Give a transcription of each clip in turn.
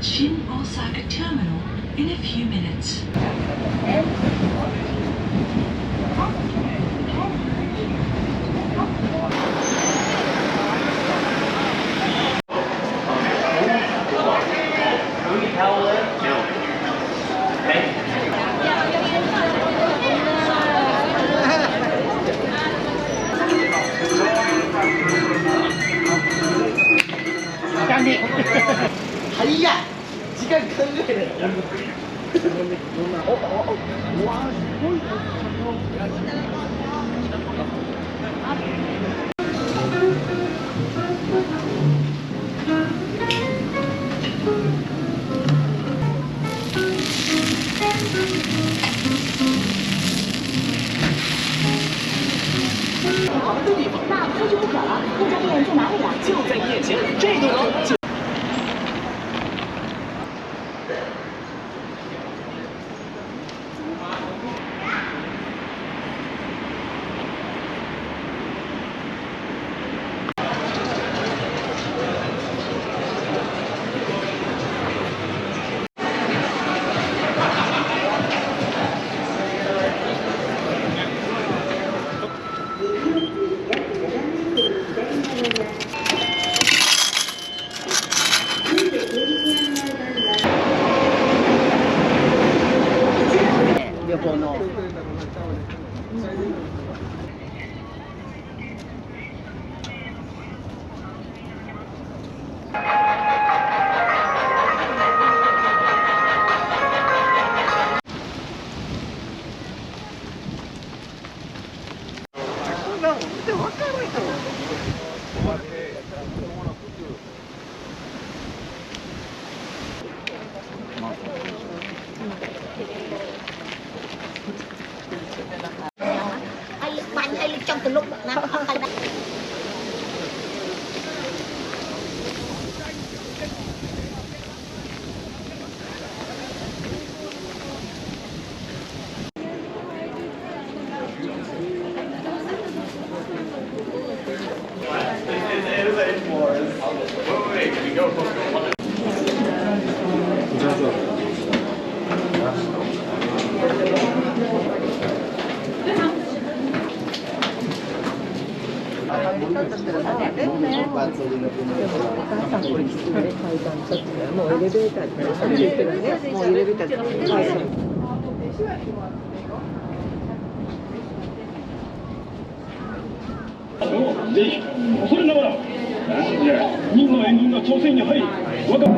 at Shin Osaka Terminal in a few minutes. 早いや時間考えない。うわすごい。那开就不可了，那家店在哪里呀？就在眼前，这栋楼就。 旅行の。こんなの見てわかるよ。Bánh hay trong từ lúc năm không phảiぜひ恐れながら任の援軍が朝鮮に入り我が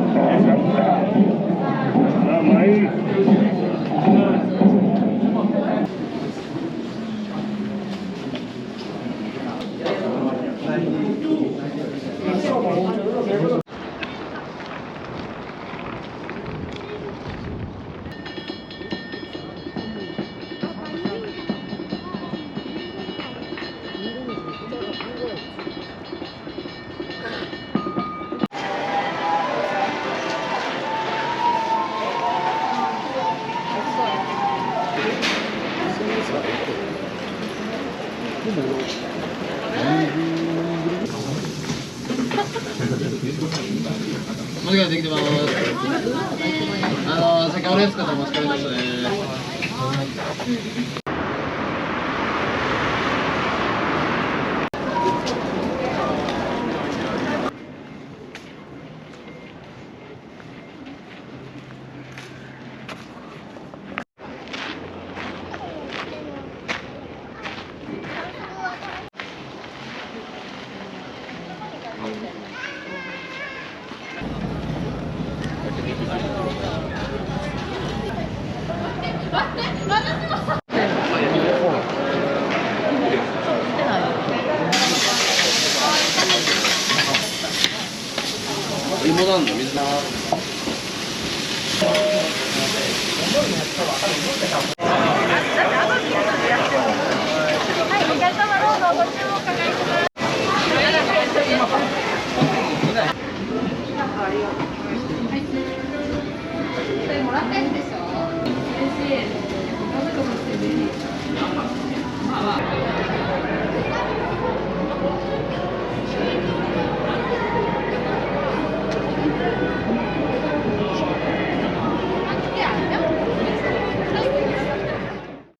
間違いできてます。先おれすかとお待ちかねですね。リモなんだ水な。はい、お客様どうぞご注文かか